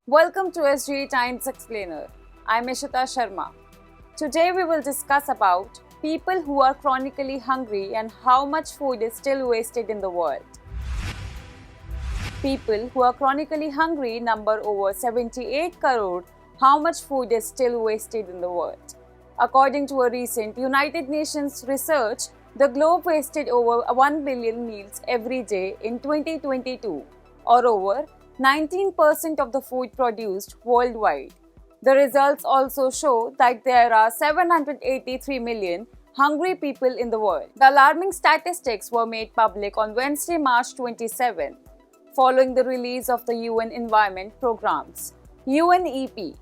Welcome to SGT Times Explainer. I'm Ishita Sharma. Today we will discuss about people who are chronically hungry and how much food is still wasted in the world. People who are chronically hungry number over 78 crore. How much food is still wasted in the world? According to a recent United Nations research, the globe wasted over 1 billion meals every day in 2022, or over 19% of the food produced worldwide. The results also show that there are 783 million hungry people in the world. The alarming statistics were made public on Wednesday, March 27, following the release of the UN Environment Programme's UNEP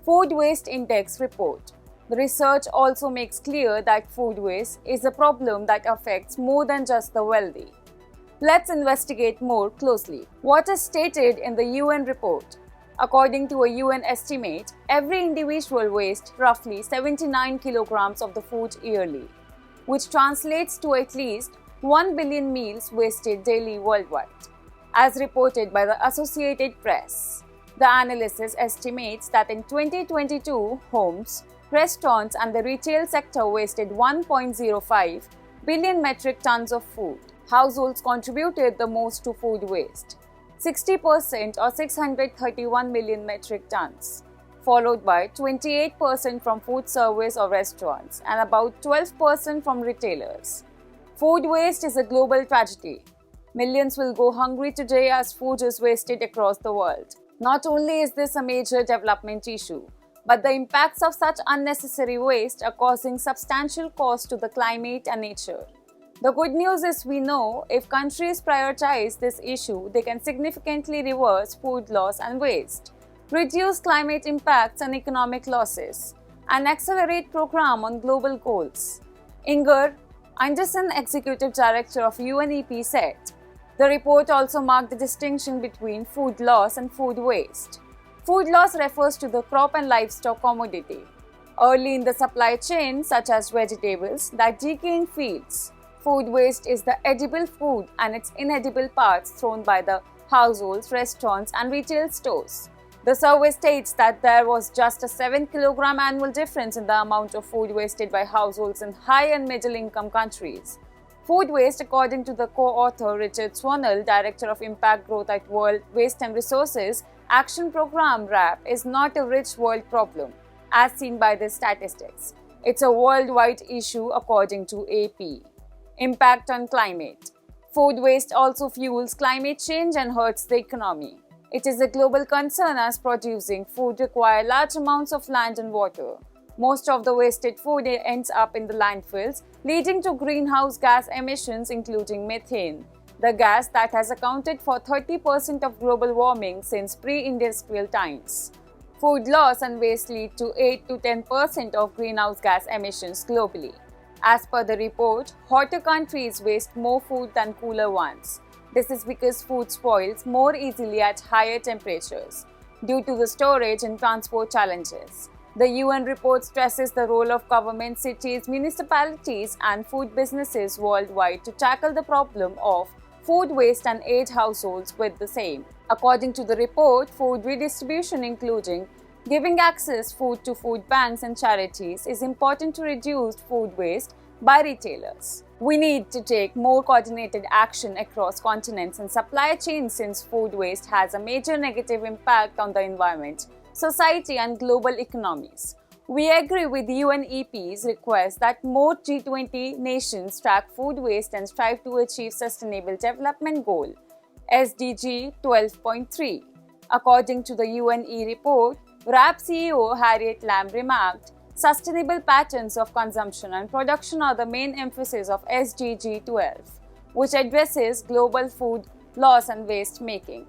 Food Waste Index report. The research also makes clear that food waste is a problem that affects more than just the wealthy. Let's investigate more closely. What is stated in the UN report? According to a UN estimate, every individual wastes roughly 79 kilograms of the food yearly, which translates to at least 1 billion meals wasted daily worldwide, as reported by the Associated Press. The analysis estimates that in 2022, homes, restaurants and the retail sector wasted 1.05 billion metric tons of food. Households contributed the most to food waste, 60% or 631 million metric tons, followed by 28% from food service or restaurants and about 12% from retailers. Food waste is a global tragedy. Millions will go hungry today as food is wasted across the world. Not only is this a major development issue, but the impacts of such unnecessary waste are causing substantial cost to the climate and nature. The good news is we know if countries prioritize this issue, they can significantly reverse food loss and waste, reduce climate impacts and economic losses, and accelerate progress on global goals. Inger Anderson, Executive Director of UNEP, said. The report also marked the distinction between food loss and food waste. Food loss refers to the crop and livestock commodity, early in the supply chain, such as vegetables, that decay in fields. Food waste is the edible food and its inedible parts thrown by the households, restaurants, and retail stores. The survey states that there was just a 7 kilogram annual difference in the amount of food wasted by households in high and middle income countries. Food waste, according to the co-author Richard Swannell, Director of Impact Growth at World Waste and Resources Action Programme (WRAP), is not a rich world problem, as seen by the statistics. It's a worldwide issue, according to AP. Impact on climate. Food waste also fuels climate change and hurts the economy. It is a global concern as producing food requires large amounts of land and water. Most of the wasted food ends up in the landfills, leading to greenhouse gas emissions including methane, the gas that has accounted for 30% of global warming since pre-industrial times. Food loss and waste lead to 8 to 10% of greenhouse gas emissions globally. As per the report, hotter countries waste more food than cooler ones. This is because food spoils more easily at higher temperatures due to the storage and transport challenges. The UN report stresses the role of government, cities, municipalities, and food businesses worldwide to tackle the problem of food waste and aid households with the same. According to the report, food redistribution, including giving access food to food banks and charities, is important to reduce food waste by retailers. We need to take more coordinated action across continents and supply chains since food waste has a major negative impact on the environment, society, and global economies. We agree with UNEP's request that more G20 nations track food waste and strive to achieve Sustainable Development Goal SDG 12.3. According to the UNE report, WRAP CEO Harriet Lamb remarked, sustainable patterns of consumption and production are the main emphasis of SDG 12, which addresses global food loss and waste making.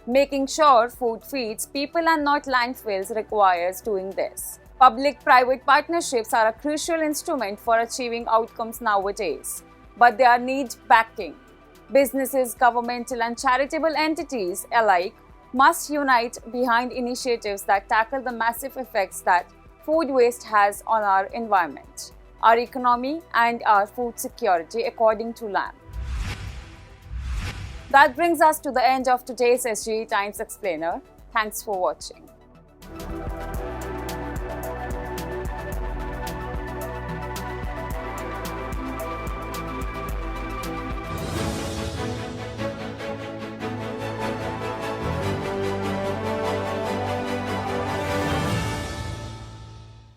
Making sure food feeds people and not landfills requires doing this. Public-private partnerships are a crucial instrument for achieving outcomes nowadays, but they need backing. Businesses, governmental and charitable entities alike must unite behind initiatives that tackle the massive effects that food waste has on our environment, our economy, and our food security, according to Lamb. That brings us to the end of today's SGT Times Explainer. Thanks for watching.